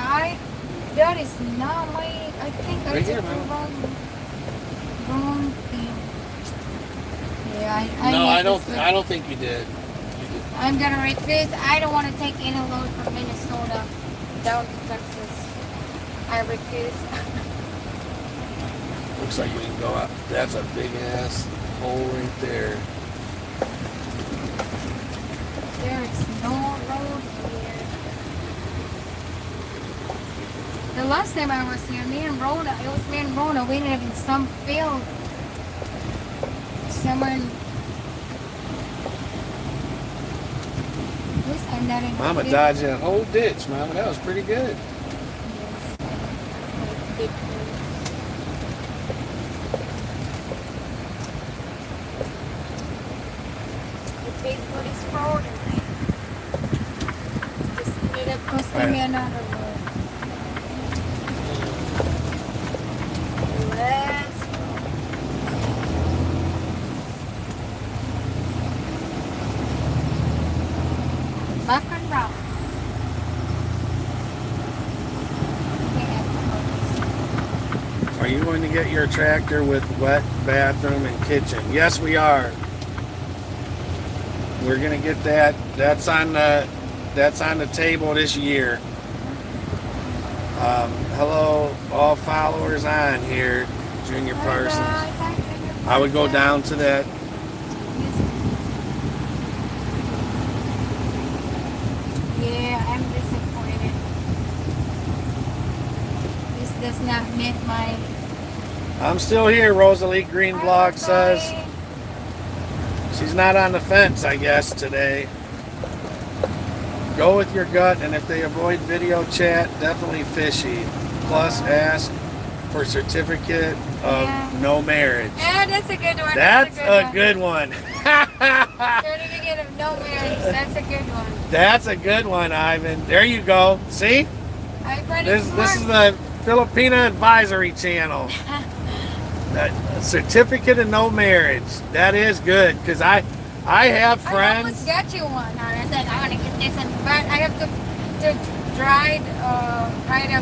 that is not my, I think I Right took here, the man. wrong thing. Yeah, I need this don't think you did. I'm gonna refuse. I don't want to take any load from Minnesota down to Texas. I refuse. Looks like we can go out. That's a big ass hole right there. There is no road here. The last time I was here, it was me and Rhoda, we live in some field. Somewhere in... At least I'm not in... Mama dodged that whole ditch, Mama. That was pretty good. Yes, big paid for this road and I just ended up costing me another road. Let's go. Back and round. Are you going to get your tractor with wet bathroom and kitchen? Yes, we are. We're gonna get that. That's on the table this year. Hello, all followers on here, Junior Parsons. I would go down to that. Yeah, I'm disappointed. does not meet my. I'm still here, Rosalie Greenblog says. She's not on the fence, I guess, today. Go with your gut, and if they avoid video chat, definitely fishy. Plus, ask for certificate of no marriage. Yeah, that's a good one. That's a good one. Certificate of no marriage. That's a good one. That's a good one, Ivan. There you go. See? This is the Filipina Advisory Channel. That certificate of no marriage. That is good, because I have I almost friends. got you one. I said I want to get this one, but I have to ride a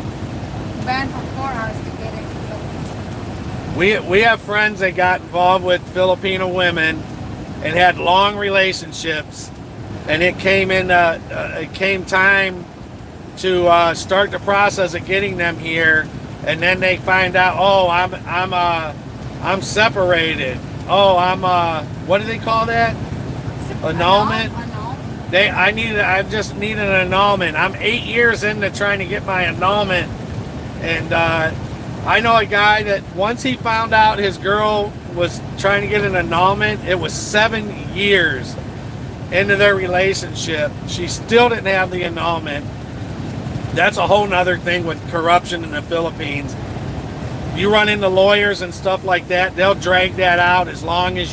van for 4 hours to get it. We have friends that got involved with Filipino women and had long relationships, and it came time to start the process of getting them here, and then they find out, oh, I'm separated. Oh, what do they call that? Annulment. I just need an annulment. I'm 8 years into trying to get my annulment, and I know a guy that once he found out his girl was trying to get an annulment, it was 7 years into their relationship. She still didn't have the annulment. That's a whole nother thing with corruption in the Philippines. You run into lawyers and stuff like that, they'll drag that out as long as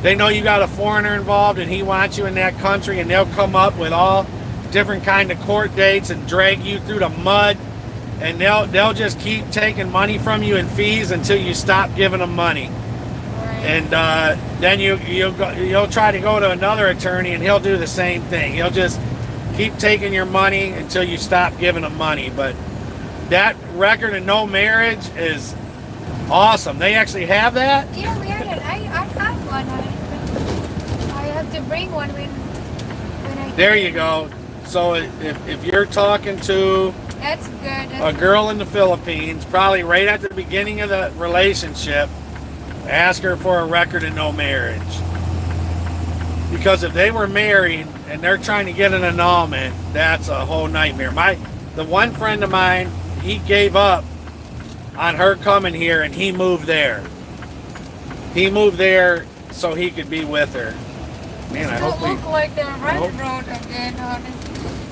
they know you got a foreigner involved and he wants you in that country, and they'll come up with all different kind of court dates and drag you through the mud, and they'll just keep taking money from you in fees until you stop giving them money. Right. And then you'll try to go to another attorney and he'll do the same thing. He'll just keep taking your money until you stop giving them money. But that record of no marriage is awesome. They actually have that? Yeah, we had it. I have one. I have to bring one when I. There you go. So if you're talking to That's good. a girl in the Philippines, probably right at the beginning of the relationship, ask her for a record of no marriage. Because if they were married and they're trying to get an annulment, that's a whole nightmare. The one friend of mine, he gave up on her coming here and he moved there. He moved there so he could be with her. Man, I hope look like the red road again, honey.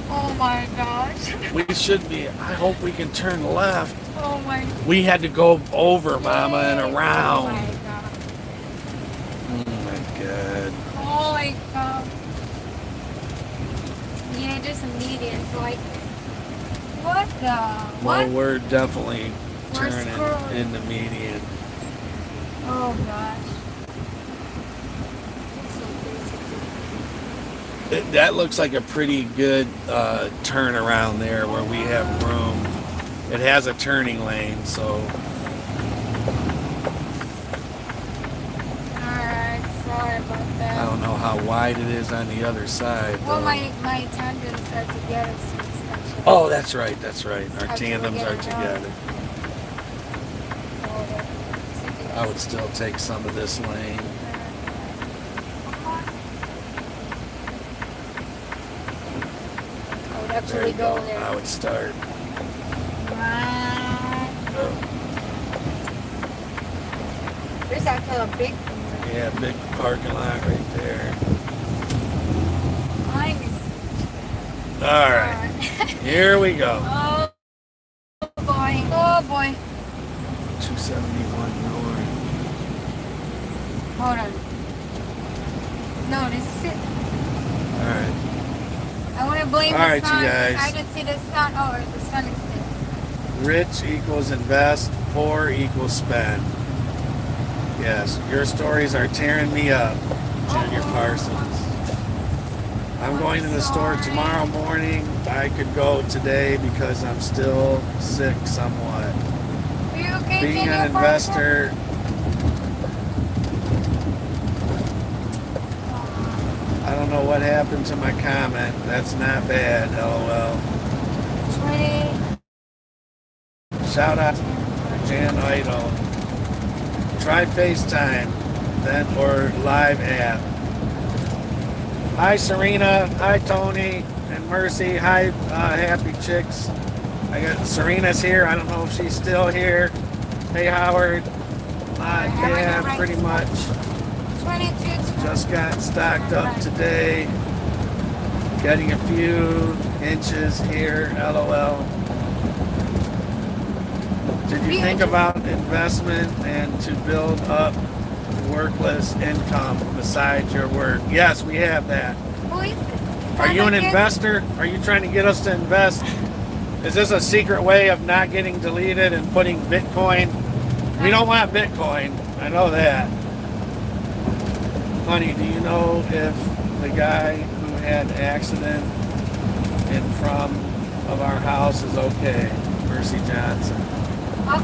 Oh my gosh. we should be. I hope we can turn left. Oh my. We had to go over, Mama, and Oh around. my god. Oh my God. Holy cow. Yeah, there's a median, so what the? Well, we're definitely We're turning screwed. in the median. Oh gosh. That looks like a pretty good turnaround there where we have room. It has a turning lane, so. Alright, sorry about I that. don't know how wide it is on the other side. Well, though. my tandems are together, so it's actually. Oh, that's right. Our Actually, tandems are together. together. I would still take some of this lane. I would There actually you go. go there. I would start. Right. There's actually a big one. Yeah, big parking lot right there. Mine is. All right, here we go. Oh boy. Oh boy. 271 north. Hold on. No, this is it. All right. I want to blame All the right, you sun. guys. I don't see the sun. Oh, the sun is there. Rich equals invest, poor equals spend. Yes, your stories are tearing me up, Junior Parsons. I'm going to the store tomorrow morning. I could go today because I'm still sick somewhat. Are you okay, Being Junior an investor, I don't know what happened to my comment. That's not bad, LOL. 20. Shout out to Jan Idol. Try FaceTime, then or live app. Hi Serena, hi Tony and Mercy, hi Happy Chicks. I got Serena's here. I don't know if she's still here. Hey, Howard. Yeah, pretty much. 22. Just got stocked up today. Getting a few inches here. LOL. Did you think about investment and to build up workless income besides your work? Yes, we have that. Who is this? Are you an investor? Are you trying to get us to invest? Is this a secret way of not getting deleted and putting Bitcoin? We don't want Bitcoin. I know that. Honey, do you know if the guy who had accident in front of our house is okay? Mercy Johnson. Oh,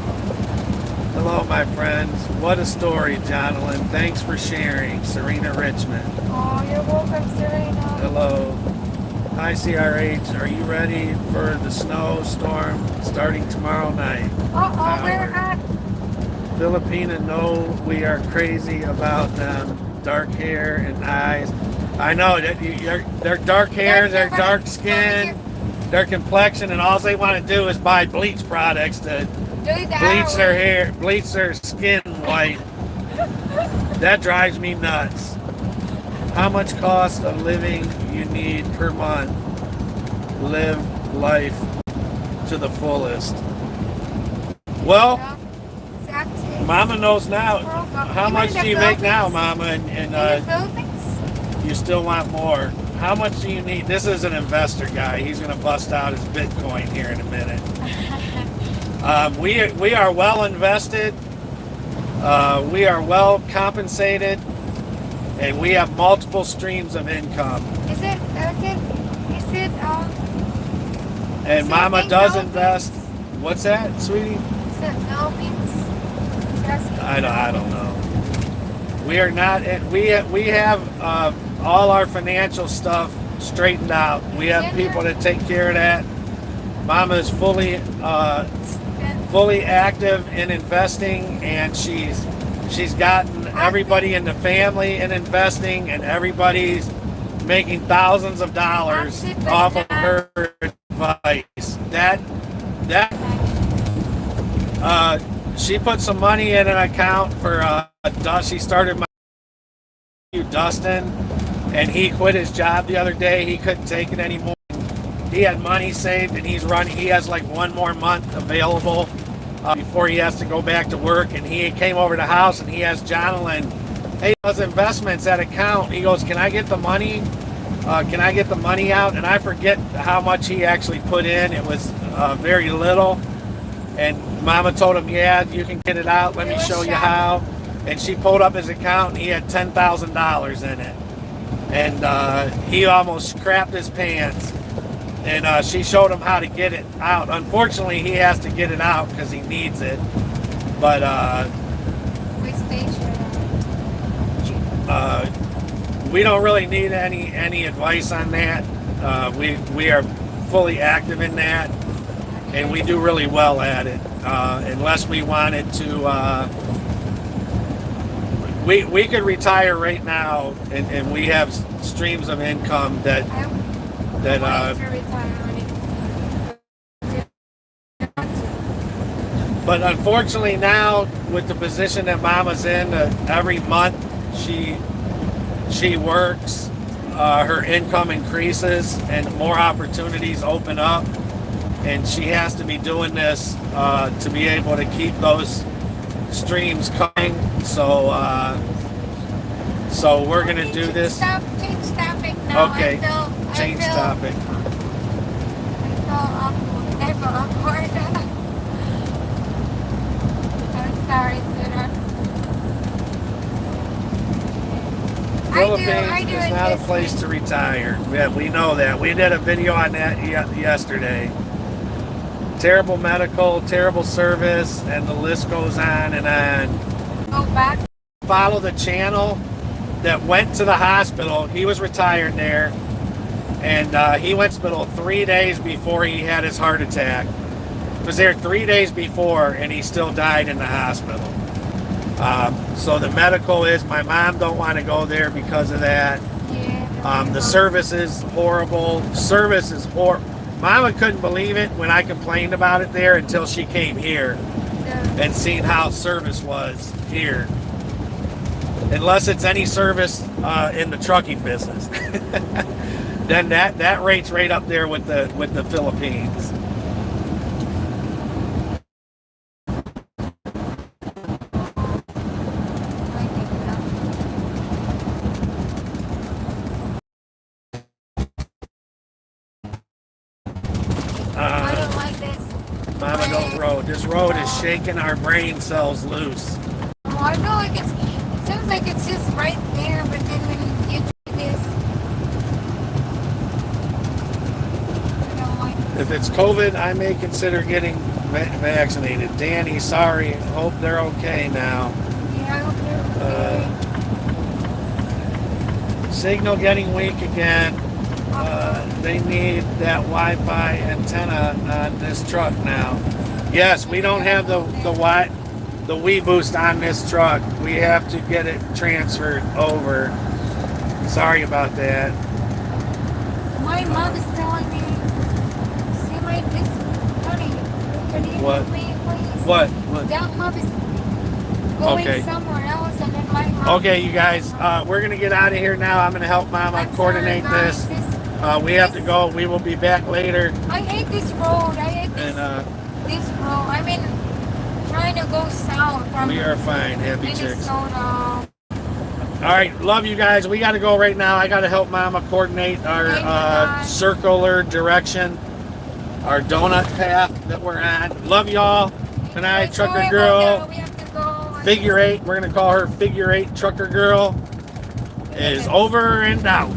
Hello, my friends. What a story, Jonathan. Thanks for sharing. Serena Richmond. oh, you're welcome, Serena. Hello. Hi, CRH. Are you ready for the snowstorm starting tomorrow night? Uh-oh, we're at... Filipina know we are crazy about them. Dark hair and eyes. I know that they're dark hair, they're dark skin, their complexion, and all they want to do is buy bleach products to bleach their hair, bleach their skin white. That drives me nuts. How much cost of living you need per month? Live life to the fullest. Well, Mama knows now. How much do you make now, Mama? And you still want more. How much do you need? This is an investor guy. He's going to bust out his Bitcoin here in a minute. We are well invested. We are well compensated. And we have multiple streams of income. And Mama does invest. What's that, sweetie? I don't know. We are not. We have all our financial stuff straightened out. We have people that take care of that. Mama is fully active in investing, and she's gotten everybody in the family in investing, and everybody's making thousands of dollars off of her advice. She put some money in an account for she started Dustin, and he quit his job the other day. He couldn't take it anymore. He had money saved, and he has like one more month available before he has to go back to work. And he came over to the house, and he asked Jonathan, hey, those investments, that account, he goes, can I get the money? Can I get the money out? And I forget how much he actually put in. It was very little. And Mama told him, yeah, you can get it out. Let me show you how. And she pulled up his account, and he had $10,000 in it. And he almost crapped his pants. And she showed him how to get it out. Unfortunately, he has to get it out because he needs it. But we don't really need any advice on that. We are fully active in that. And we do really well at it, unless we wanted to. We could retire right now, and we have streams of income that. But unfortunately now, with the position that Mama's in, every month she works, her income increases, and more opportunities open up. And she has to be doing this to be able to keep those streams coming. So we're gonna do this. Change topic now. Okay. Change topic. I feel awkward. I'm sorry, sweetheart. Philippines is not a place to retire. Yeah, we know that. We did a video on that yesterday. Terrible medical, terrible service, and the list goes on and on. Go back. Follow the channel that went to the hospital. He was retired there, and he went to the hospital 3 days before he had his heart attack. He was there 3 days before, and he still died in the hospital. So the medical is, my mom don't want to go there because of that. Yeah. The service is horrible. Mama couldn't believe it when I complained about it there until she came here and seen how service was here. Unless it's any service in the trucking business, then that rate's right up there with the Philippines. I don't like this. Mama, don't road. This road is shaking our brain cells loose. Oh, I feel like it seems like it's just right there, but then when you do this, I don't like it. If it's COVID, I may consider getting vaccinated. Danny, sorry. Hope they're okay now. Yeah, I hope you're okay. Signal getting weak again. They need that Wi-Fi antenna on this truck now. Yes, we don't have the Wii Boost on this truck. We have to get it transferred over. Sorry about that. My mom is telling me, see my this honey, can you What? help me, please? What? That mom is going Okay. somewhere else, and then my mom. Okay, you guys, we're gonna get out of here now. I'm gonna help Mama I'm coordinate sorry, guys. this. We have to go. We will be back later. I hate this road. I hate this, And this road. I mean, trying to go south from we are fine. Happy chicks. Minnesota. All right, love you guys. We got to go right now. I got to help Mama coordinate our Thank you, guys. circular direction, our donut path that we're on. Love y'all. Good night, Sorry Trucker about Girl. that. We have to go. Figure 8. We're gonna call her Figure 8 Trucker Girl. Is over and out.